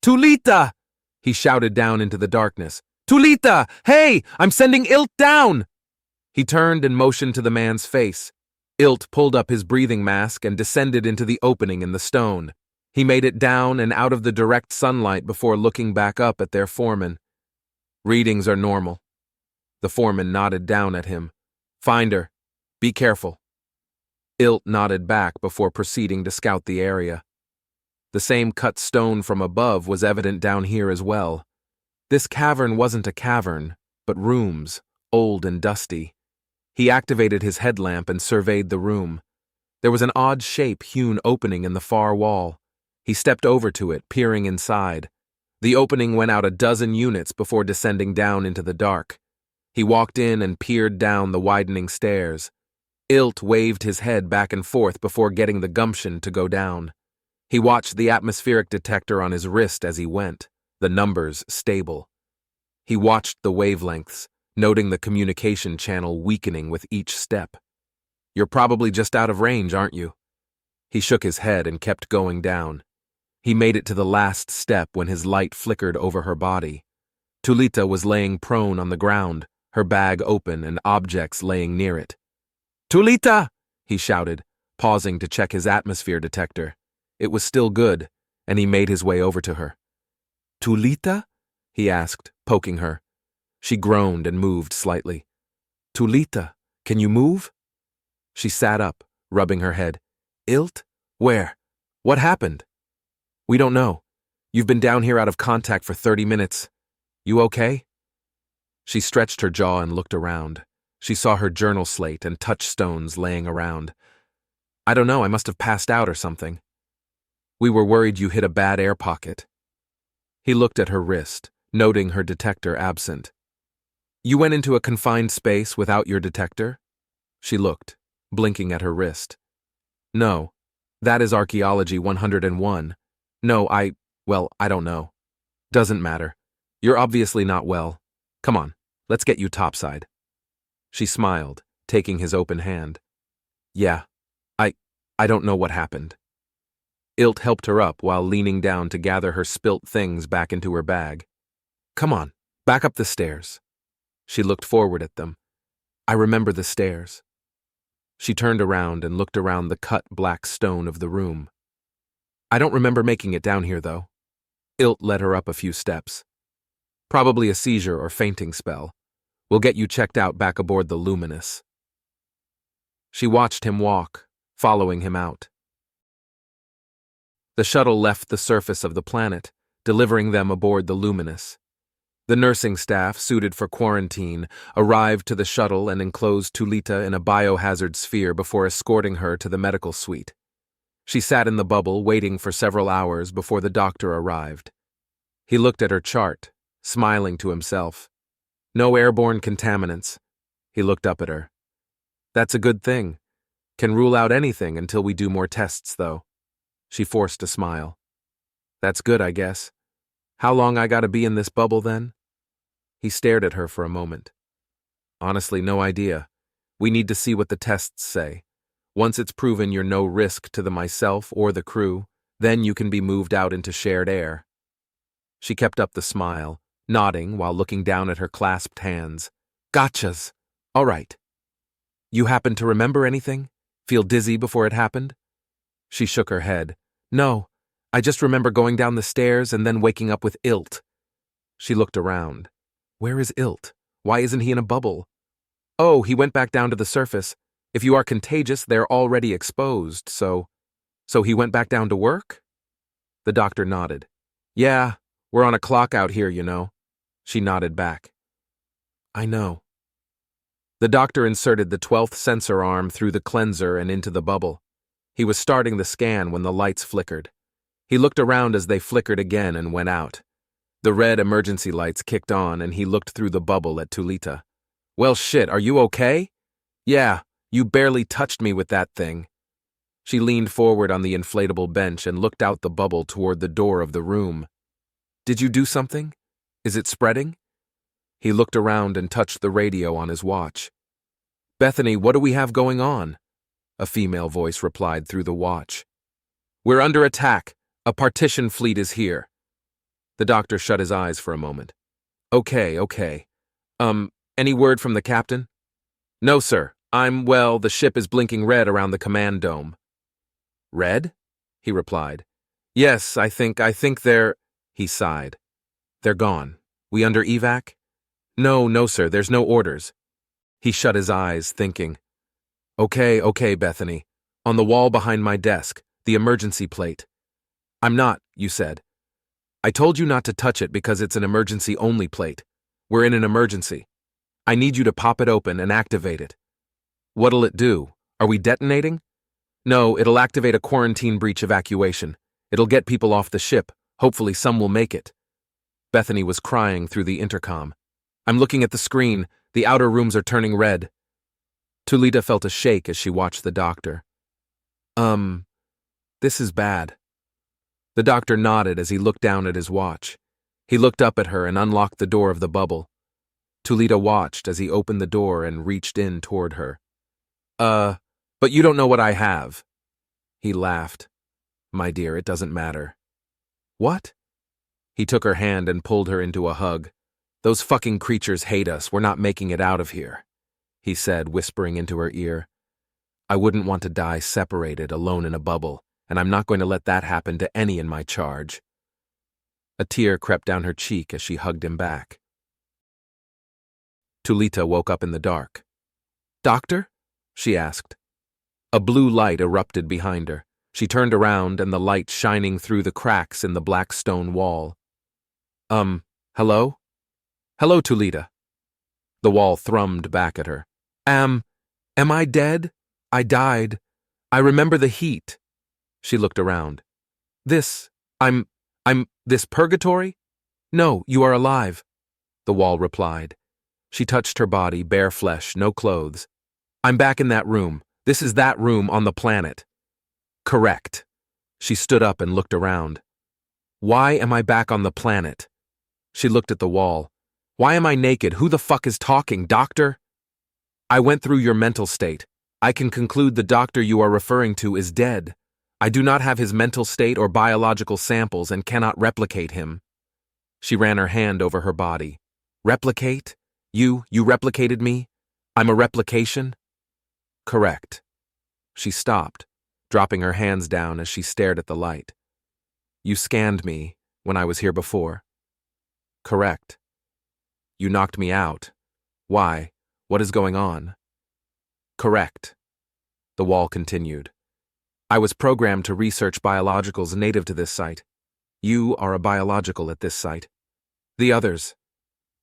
Tulita! He shouted down into the darkness. Tulita! Hey! I'm sending Ilt down! He turned and motioned to the man's face. Ilt pulled up his breathing mask and descended into the opening in the stone. He made it down and out of the direct sunlight before looking back up at their foreman. Readings are normal. The foreman nodded down at him. Find her. Be careful. Ilt nodded back before proceeding to scout the area. The same cut stone from above was evident down here as well. This cavern wasn't a cavern, but rooms, old and dusty. He activated his headlamp and surveyed the room. There was an odd shape-hewn opening in the far wall. He stepped over to it, peering inside. The opening went out a dozen units before descending down into the dark. He walked in and peered down the widening stairs. Ilt waved his head back and forth before getting the gumption to go down. He watched the atmospheric detector on his wrist as he went, the numbers stable. He watched the wavelengths, noting the communication channel weakening with each step. You're probably just out of range, aren't you? He shook his head and kept going down. He made it to the last step when his light flickered over her body. Tulita was laying prone on the ground, her bag open and objects laying near it. Tulita! He shouted, pausing to check his atmosphere detector. It was still good, and he made his way over to her. Tulita? He asked, poking her. She groaned and moved slightly. Tulita, can you move? She sat up, rubbing her head. Ilt? Where? What happened? We don't know. You've been down here out of contact for 30 minutes. You okay? She stretched her jaw and looked around. She saw her journal slate and touchstones laying around. I don't know, I must have passed out or something. We were worried you hit a bad air pocket. He looked at her wrist, noting her detector absent. You went into a confined space without your detector? She looked, blinking at her wrist. No, that is Archaeology 101. No, I don't know. Doesn't matter. You're obviously not well. Come on, let's get you topside. She smiled, taking his open hand. Yeah, I don't know what happened. Ilt helped her up while leaning down to gather her spilt things back into her bag. Come on, back up the stairs. She looked forward at them. I remember the stairs. She turned around and looked around the cut black stone of the room. I don't remember making it down here, though. Ilt led her up a few steps. Probably a seizure or fainting spell. We'll get you checked out back aboard the Luminous. She watched him walk, following him out. The shuttle left the surface of the planet, delivering them aboard the Luminous. The nursing staff, suited for quarantine, arrived to the shuttle and enclosed Tulita in a biohazard sphere before escorting her to the medical suite. She sat in the bubble, waiting for several hours before the doctor arrived. He looked at her chart, smiling to himself. No airborne contaminants. He looked up at her. That's a good thing. Can rule out anything until we do more tests, though. She forced a smile. That's good, I guess. How long I gotta be in this bubble, then? He stared at her for a moment. Honestly, no idea. We need to see what the tests say. Once it's proven you're no risk to the myself or the crew, then you can be moved out into shared air. She kept up the smile, nodding while looking down at her clasped hands. Gotchas. All right. You happen to remember anything? Feel dizzy before it happened? She shook her head. No, I just remember going down the stairs and then waking up with Ilt. She looked around. Where is Ilt? Why isn't he in a bubble? Oh, he went back down to the surface. If you are contagious, they're already exposed, so he went back down to work? The doctor nodded. Yeah, we're on a clock out here, you know. She nodded back. I know. The doctor inserted the 12th sensor arm through the cleanser and into the bubble. He was starting the scan when the lights flickered. He looked around as they flickered again and went out. The red emergency lights kicked on and he looked through the bubble at Tulita. Well, shit, are you okay? Yeah, you barely touched me with that thing. She leaned forward on the inflatable bench and looked out the bubble toward the door of the room. Did you do something? Is it spreading? He looked around and touched the radio on his watch. Bethany, what do we have going on? A female voice replied through the watch. We're under attack. A partition fleet is here. The doctor shut his eyes for a moment. Okay. Any word from the captain? No, sir. The ship is blinking red around the command dome. Red? He replied. Yes, I think they're… He sighed. They're gone. We under evac? No, sir, there's no orders. He shut his eyes, thinking. Okay, Bethany. On the wall behind my desk, the emergency plate. I'm not, you said. I told you not to touch it because it's an emergency-only plate. We're in an emergency. I need you to pop it open and activate it. What'll it do? Are we detonating? No, it'll activate a quarantine breach evacuation. It'll get people off the ship. Hopefully some will make it. Bethany was crying through the intercom. I'm looking at the screen. The outer rooms are turning red. Tulita felt a shake as she watched the doctor. This is bad. The doctor nodded as he looked down at his watch. He looked up at her and unlocked the door of the bubble. Tulita watched as he opened the door and reached in toward her. But you don't know what I have. He laughed. My dear, it doesn't matter. What? He took her hand and pulled her into a hug. Those fucking creatures hate us. We're not making it out of here, he said, whispering into her ear. I wouldn't want to die separated, alone in a bubble, and I'm not going to let that happen to any in my charge. A tear crept down her cheek as she hugged him back. Tulita woke up in the dark. Doctor? She asked. A blue light erupted behind her. She turned around and the light shining through the cracks in the black stone wall. Hello? Hello, Tulita. The wall thrummed back at her. Am I dead? I died. I remember the heat. She looked around. This purgatory? No, you are alive, the wall replied. She touched her body, bare flesh, no clothes. I'm back in that room. This is that room on the planet. Correct. She stood up and looked around. Why am I back on the planet? She looked at the wall. Why am I naked? Who the fuck is talking, doctor? I went through your mental state. I can conclude the doctor you are referring to is dead. I do not have his mental state or biological samples and cannot replicate him. She ran her hand over her body. Replicate? You replicated me? I'm a replication? Correct. She stopped, dropping her hands down as she stared at the light. You scanned me when I was here before. Correct. You knocked me out. Why? What is going on? Correct. The wall continued. I was programmed to research biologicals native to this site. You are a biological at this site. The others.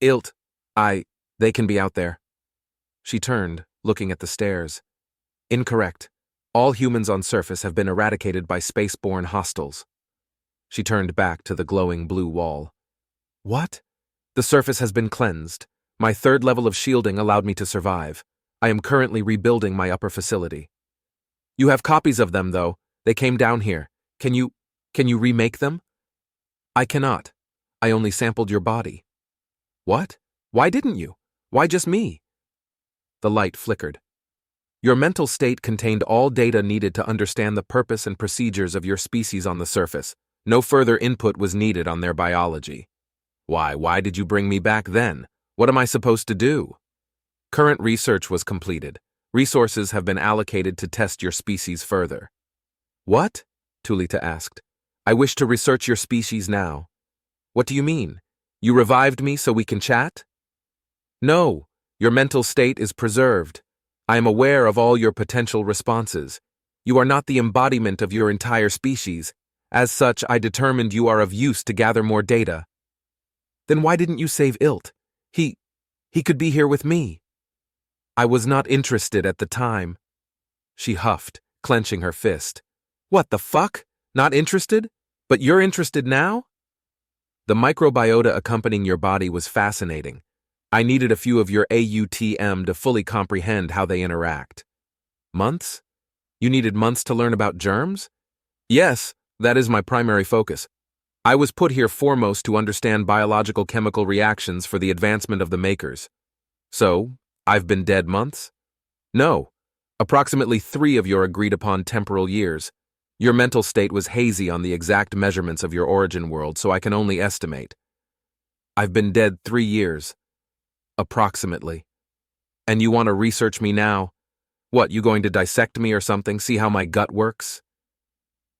They can be out there. She turned, looking at the stairs. Incorrect. All humans on surface have been eradicated by space-borne hostiles. She turned back to the glowing blue wall. What? The surface has been cleansed. My third level of shielding allowed me to survive. I am currently rebuilding my upper facility. You have copies of them, though. They came down here. Can you remake them? I cannot. I only sampled your body. What? Why didn't you? Why just me? The light flickered. Your mental state contained all data needed to understand the purpose and procedures of your species on the surface. No further input was needed on their biology. Why did you bring me back then? What am I supposed to do? Current research was completed. Resources have been allocated to test your species further. What? Tulita asked. I wish to research your species now. What do you mean? You revived me so we can chat? No, your mental state is preserved. I am aware of all your potential responses. You are not the embodiment of your entire species. As such, I determined you are of use to gather more data. Then why didn't you save Ilt? He could be here with me. I was not interested at the time. She huffed, clenching her fist. What the fuck? Not interested? But you're interested now? The microbiota accompanying your body was fascinating. I needed a few of your AUTM to fully comprehend how they interact. Months? You needed months to learn about germs? Yes, that is my primary focus. I was put here foremost to understand biological chemical reactions for the advancement of the makers. So, I've been dead months? No, approximately 3 of your agreed-upon temporal years. Your mental state was hazy on the exact measurements of your origin world, so I can only estimate. I've been dead 3 years. Approximately. And you want to research me now? What, you going to dissect me or something, see how my gut works?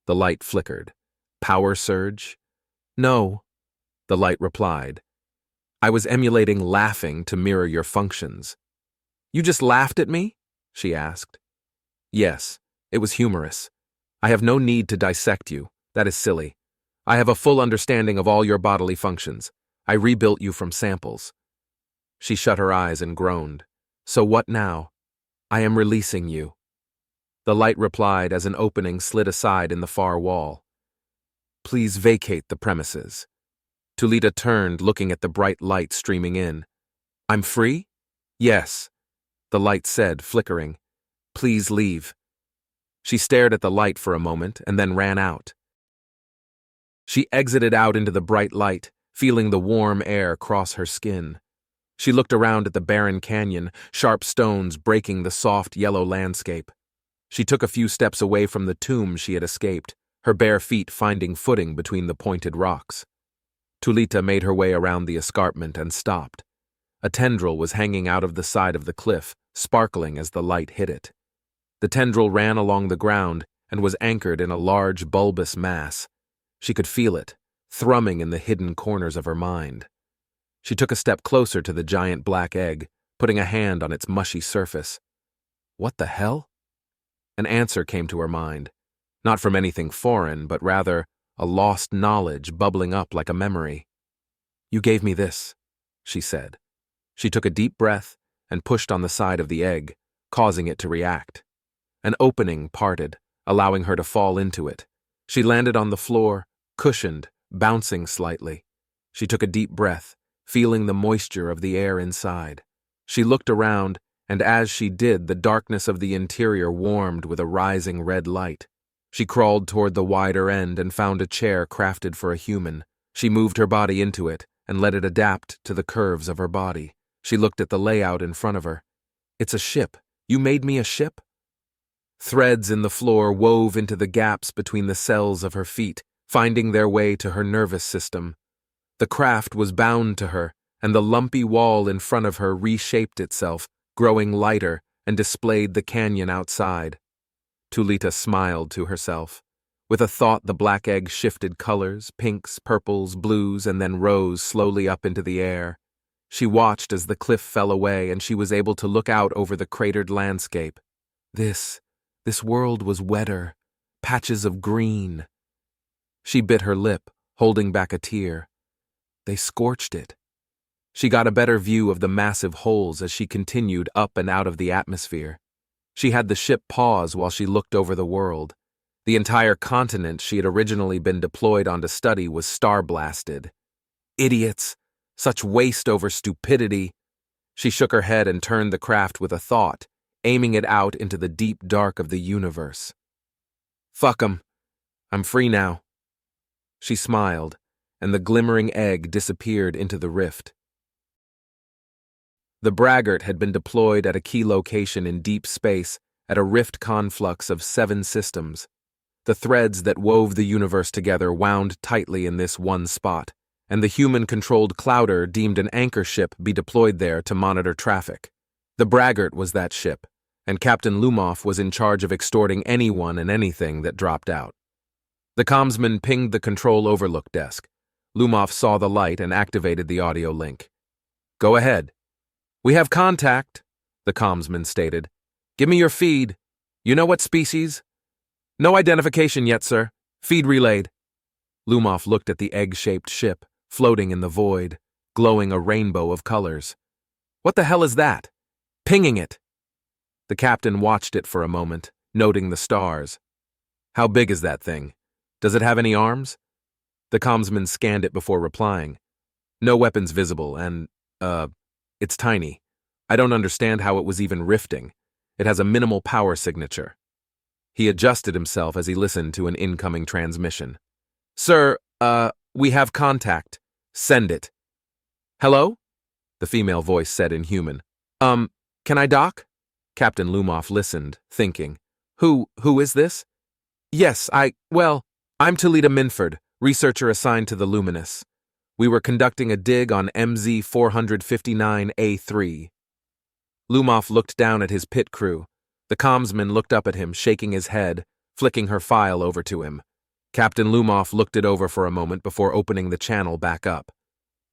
The light flickered. Power surge? No, the light replied. I was emulating laughing to mirror your functions. You just laughed at me? She asked. Yes, it was humorous. I have no need to dissect you. That is silly. I have a full understanding of all your bodily functions. I rebuilt you from samples. She shut her eyes and groaned. So what now? I am releasing you. The light replied as an opening slid aside in the far wall. Please vacate the premises. Tulita turned, looking at the bright light streaming in. I'm free? Yes, the light said, flickering. Please leave. She stared at the light for a moment and then ran out. She exited out into the bright light, feeling the warm air cross her skin. She looked around at the barren canyon, sharp stones breaking the soft yellow landscape. She took a few steps away from the tomb she had escaped, her bare feet finding footing between the pointed rocks. Tulita made her way around the escarpment and stopped. A tendril was hanging out of the side of the cliff, sparkling as the light hit it. The tendril ran along the ground and was anchored in a large, bulbous mass. She could feel it, thrumming in the hidden corners of her mind. She took a step closer to the giant black egg, putting a hand on its mushy surface. What the hell? An answer came to her mind, not from anything foreign, but rather a lost knowledge bubbling up like a memory. You gave me this, she said. She took a deep breath and pushed on the side of the egg, causing it to react. An opening parted, allowing her to fall into it. She landed on the floor, cushioned, bouncing slightly. She took a deep breath, feeling the moisture of the air inside. She looked around, and as she did, the darkness of the interior warmed with a rising red light. She crawled toward the wider end and found a chair crafted for a human. She moved her body into it and let it adapt to the curves of her body. She looked at the layout in front of her. It's a ship. You made me a ship? Threads in the floor wove into the gaps between the cells of her feet, finding their way to her nervous system. The craft was bound to her, and the lumpy wall in front of her reshaped itself, growing lighter, and displayed the canyon outside. Tulita smiled to herself. With a thought, the black egg shifted colors, pinks, purples, blues, and then rose slowly up into the air. She watched as the cliff fell away, and she was able to look out over the cratered landscape. This world was wetter, patches of green. She bit her lip, holding back a tear. They scorched it. She got a better view of the massive holes as she continued up and out of the atmosphere. She had the ship pause while she looked over the world. The entire continent she had originally been deployed on to study was star-blasted. Idiots! Such waste over stupidity! She shook her head and turned the craft with a thought, aiming it out into the deep dark of the universe. Fuck 'em. I'm free now. She smiled, and the glimmering egg disappeared into the rift. The braggart had been deployed at a key location in deep space at a rift conflux of 7 systems. The threads that wove the universe together wound tightly in this one spot, and the human-controlled Clouder deemed an anchor ship be deployed there to monitor traffic. The braggart was that ship, and Captain Lumoff was in charge of extorting anyone and anything that dropped out. The commsman pinged the control overlook desk. Lumoff saw the light and activated the audio link. Go ahead. We have contact, the commsman stated. Give me your feed. You know what species? No identification yet, sir. Feed relayed. Lumoff looked at the egg-shaped ship, floating in the void, glowing a rainbow of colors. What the hell is that? Pinging it. The captain watched it for a moment, noting the stars. How big is that thing? Does it have any arms? The commsman scanned it before replying. No weapons visible, and, it's tiny. I don't understand how it was even rifting. It has a minimal power signature. He adjusted himself as he listened to an incoming transmission. Sir, we have contact. Send it. Hello? The female voice said in human. Can I dock? Captain Lumoff listened, thinking. Who is this? Yes, I'm Talita Minford, researcher assigned to the Luminous. We were conducting a dig on MZ 459A3. Lumoff looked down at his pit crew. The commsman looked up at him, shaking his head, flicking her file over to him. Captain Lumoff looked it over for a moment before opening the channel back up.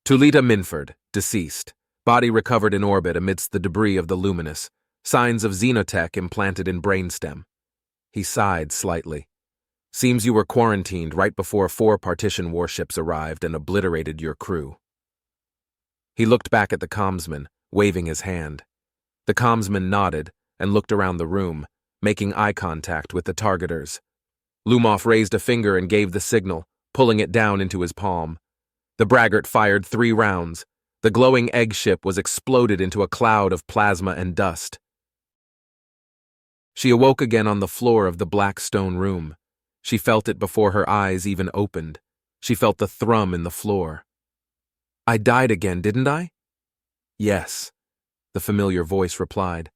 Tulita Minford, deceased. Body recovered in orbit amidst the debris of the Luminous. Signs of xenotech implanted in brainstem. He sighed slightly. Seems you were quarantined right before 4 partition warships arrived and obliterated your crew. He looked back at the commsman, waving his hand. The commsman nodded and looked around the room, making eye contact with the targeters. Lumoff raised a finger and gave the signal, pulling it down into his palm. The braggart fired 3 rounds. The glowing egg ship was exploded into a cloud of plasma and dust. She awoke again on the floor of the black stone room. She felt it before her eyes even opened. She felt the thrum in the floor. I died again, didn't I? Yes, the familiar voice replied.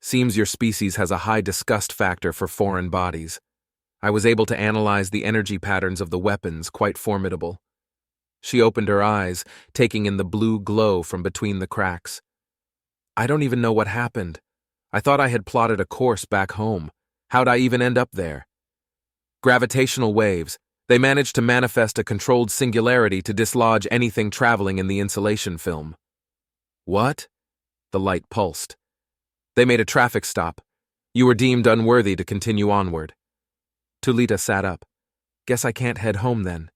Seems your species has a high disgust factor for foreign bodies. I was able to analyze the energy patterns of the weapons, quite formidable. She opened her eyes, taking in the blue glow from between the cracks. I don't even know what happened. I thought I had plotted a course back home. How'd I even end up there? Gravitational waves. They managed to manifest a controlled singularity to dislodge anything traveling in the insulation film. What? The light pulsed. They made a traffic stop. You were deemed unworthy to continue onward. Tulita sat up. Guess I can't head home then.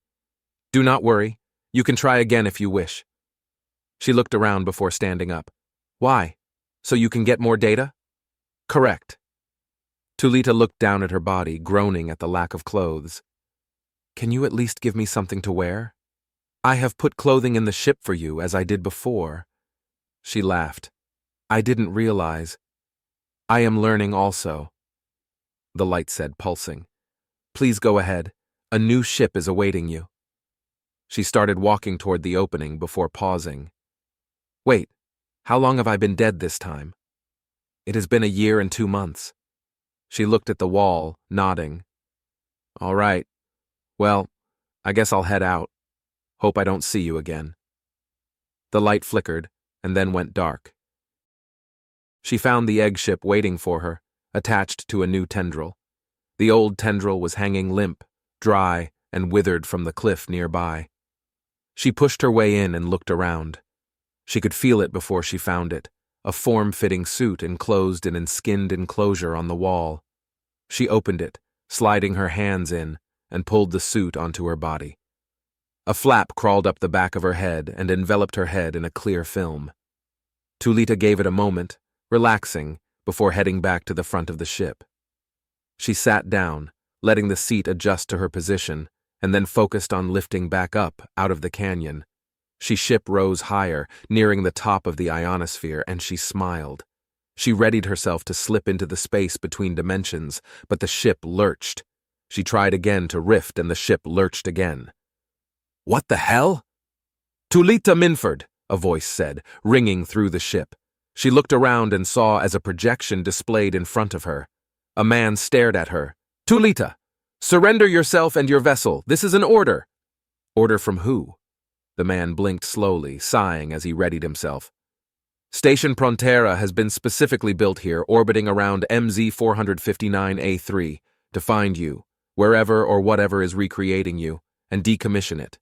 Do not worry. You can try again if you wish. She looked around before standing up. Why? So you can get more data? Correct. Tulita looked down at her body, groaning at the lack of clothes. Can you at least give me something to wear? I have put clothing in the ship for you, as I did before. She laughed. I didn't realize. I am learning also. The light said, pulsing. Please go ahead. A new ship is awaiting you. She started walking toward the opening before pausing. Wait, how long have I been dead this time? It has been 1 year and 2 months. She looked at the wall, nodding. All right. Well, I guess I'll head out. Hope I don't see you again. The light flickered and then went dark. She found the egg ship waiting for her, attached to a new tendril. The old tendril was hanging limp, dry, and withered from the cliff nearby. She pushed her way in and looked around. She could feel it before she found it, a form-fitting suit enclosed in a skinned enclosure on the wall. She opened it, sliding her hands in, and pulled the suit onto her body. A flap crawled up the back of her head and enveloped her head in a clear film. Tulita gave it a moment, relaxing, before heading back to the front of the ship. She sat down, letting the seat adjust to her position, and then focused on lifting back up out of the canyon. Ship rose higher, nearing the top of the ionosphere, and she smiled. She readied herself to slip into the space between dimensions, but the ship lurched. She tried again to rift, and the ship lurched again. What the hell? Tulita Minford, a voice said, ringing through the ship. She looked around and saw as a projection displayed in front of her. A man stared at her. Tulita! Surrender yourself and your vessel. This is an order. Order from who? The man blinked slowly, sighing as he readied himself. Station Prontera has been specifically built here, orbiting around MZ 459A3, to find you, wherever or whatever is recreating you, and decommission it.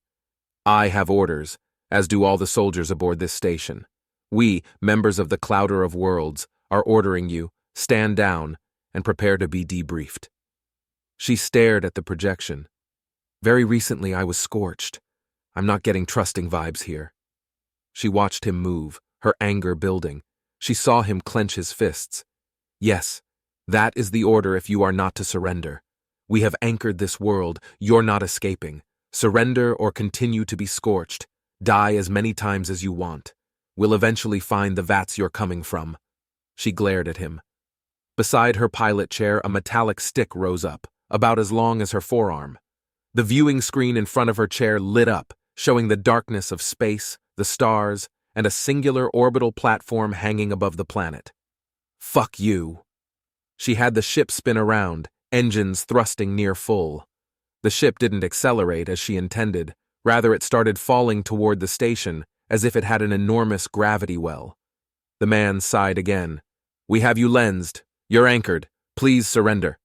I have orders, as do all the soldiers aboard this station. We, members of the Clouder of Worlds, are ordering you, stand down, and prepare to be debriefed. She stared at the projection. Very recently I was scorched. I'm not getting trusting vibes here. She watched him move, her anger building. She saw him clench his fists. Yes, that is the order if you are not to surrender. We have anchored this world, you're not escaping. Surrender or continue to be scorched. Die as many times as you want. We'll eventually find the vats you're coming from. She glared at him. Beside her pilot chair, a metallic stick rose up, about as long as her forearm. The viewing screen in front of her chair lit up, showing the darkness of space, the stars, and a singular orbital platform hanging above the planet. Fuck you. She had the ship spin around, engines thrusting near full. The ship didn't accelerate as she intended. Rather, it started falling toward the station as if it had an enormous gravity well. The man sighed again. "We have you lensed. You're anchored. Please surrender."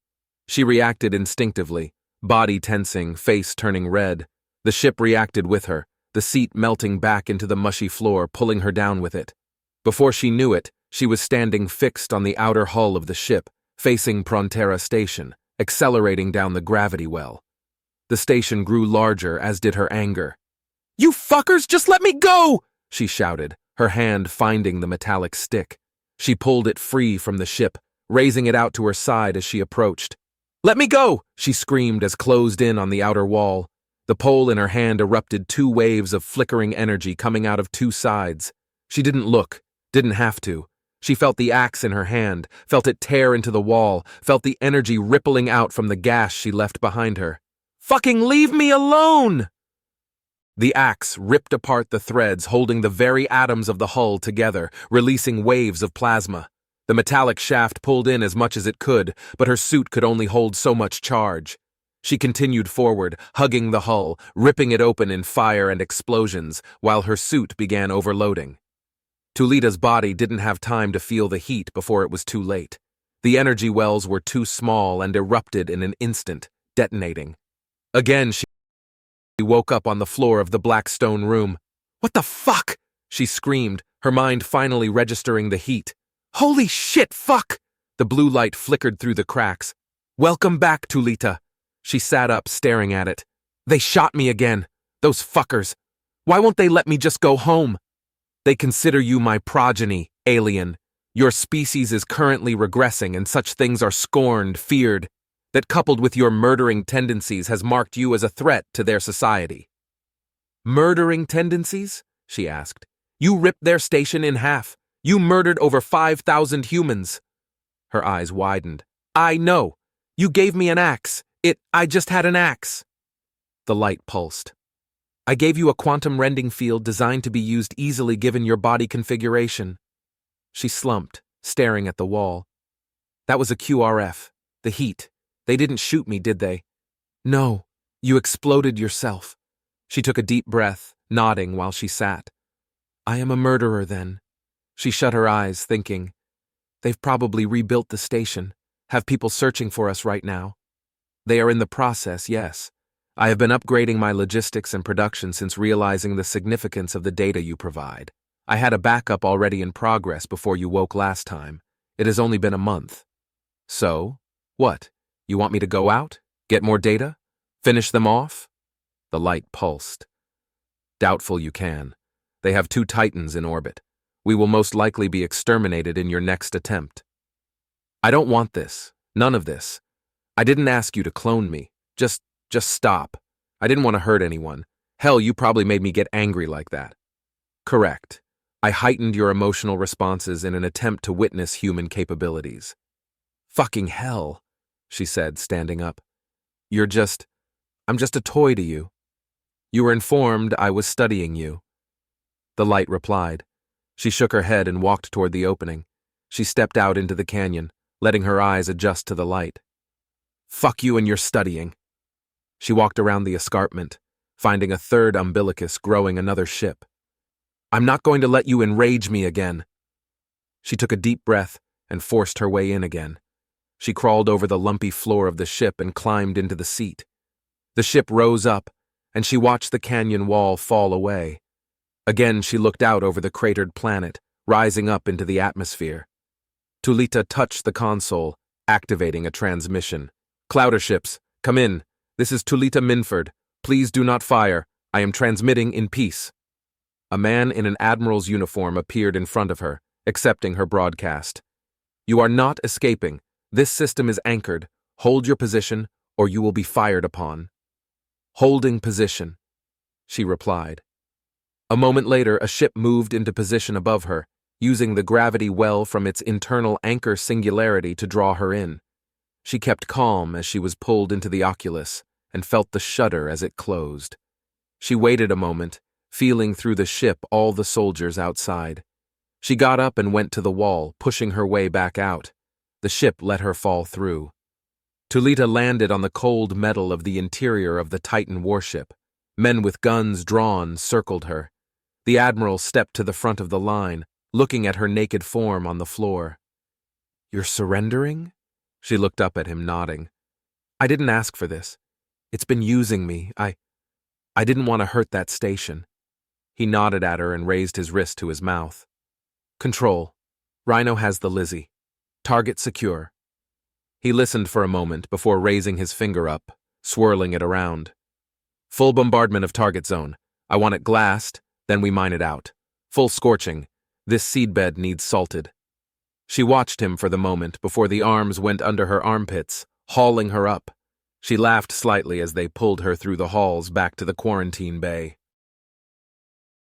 She reacted instinctively, body tensing, face turning red. The ship reacted with her, the seat melting back into the mushy floor, pulling her down with it. Before she knew it, she was standing fixed on the outer hull of the ship, facing Frontera Station, accelerating down the gravity well. The station grew larger, as did her anger. "You fuckers, just let me go!" she shouted, her hand finding the metallic stick. She pulled it free from the ship, raising it out to her side as she approached. "Let me go!" she screamed as closed in on the outer wall. The pole in her hand erupted two waves of flickering energy coming out of two sides. She didn't look, didn't have to. She felt the axe in her hand, felt it tear into the wall, felt the energy rippling out from the gash she left behind her. "Fucking leave me alone!" The axe ripped apart the threads holding the very atoms of the hull together, releasing waves of plasma. The metallic shaft pulled in as much as it could, but her suit could only hold so much charge. She continued forward, hugging the hull, ripping it open in fire and explosions, while her suit began overloading. Tulita's body didn't have time to feel the heat before it was too late. The energy wells were too small and erupted in an instant, detonating. Again, she woke up on the floor of the black stone room. "What the fuck?" she screamed, her mind finally registering the heat. "Holy shit, fuck!" The blue light flickered through the cracks. "Welcome back, Tulita." She sat up, staring at it. "They shot me again. Those fuckers. Why won't they let me just go home? They consider you my progeny, alien. Your species is currently regressing and such things are scorned, feared. That coupled with your murdering tendencies has marked you as a threat to their society." "Murdering tendencies?" she asked. "You ripped their station in half. You murdered over 5,000 humans." Her eyes widened. "I know. You gave me an axe. I just had an axe." The light pulsed. "I gave you a quantum rending field designed to be used easily given your body configuration." She slumped, staring at the wall. "That was a QRF. The heat. They didn't shoot me, did they?" "No. You exploded yourself." She took a deep breath, nodding while she sat. "I am a murderer, then." She shut her eyes, thinking. "They've probably rebuilt the station, have people searching for us right now. They are in the process, yes. I have been upgrading my logistics and production since realizing the significance of the data you provide. I had a backup already in progress before you woke last time. It has only been a month." "So? What? You want me to go out? Get more data? Finish them off?" The light pulsed. "Doubtful you can. They have 2 Titans in orbit. We will most likely be exterminated in your next attempt." "I don't want this. None of this. I didn't ask you to clone me. Just stop. I didn't want to hurt anyone. Hell, you probably made me get angry like that." "Correct. I heightened your emotional responses in an attempt to witness human capabilities." "Fucking hell," she said, standing up. I'm just a toy to you. You were informed I was studying you." The light replied. She shook her head and walked toward the opening. She stepped out into the canyon, letting her eyes adjust to the light. "Fuck you and your studying." She walked around the escarpment, finding a third umbilicus growing another ship. "I'm not going to let you enrage me again." She took a deep breath and forced her way in again. She crawled over the lumpy floor of the ship and climbed into the seat. The ship rose up, and she watched the canyon wall fall away. Again she looked out over the cratered planet, rising up into the atmosphere. Tulita touched the console, activating a transmission. "Clouder ships, come in. This is Tulita Minford. Please do not fire. I am transmitting in peace." A man in an admiral's uniform appeared in front of her, accepting her broadcast. "You are not escaping. This system is anchored. Hold your position, or you will be fired upon." "Holding position," she replied. A moment later, a ship moved into position above her, using the gravity well from its internal anchor singularity to draw her in. She kept calm as she was pulled into the oculus and felt the shudder as it closed. She waited a moment, feeling through the ship all the soldiers outside. She got up and went to the wall, pushing her way back out. The ship let her fall through. Tulita landed on the cold metal of the interior of the Titan warship. Men with guns drawn circled her. The admiral stepped to the front of the line, looking at her naked form on the floor. "You're surrendering?" She looked up at him, nodding. "I didn't ask for this. It's been using me. I didn't want to hurt that station." He nodded at her and raised his wrist to his mouth. "Control. Rhino has the Lizzie. Target secure." He listened for a moment before raising his finger up, swirling it around. "Full bombardment of target zone. I want it glassed, then we mine it out. Full scorching. This seedbed needs salted." She watched him for the moment before the arms went under her armpits, hauling her up. She laughed slightly as they pulled her through the halls back to the quarantine bay.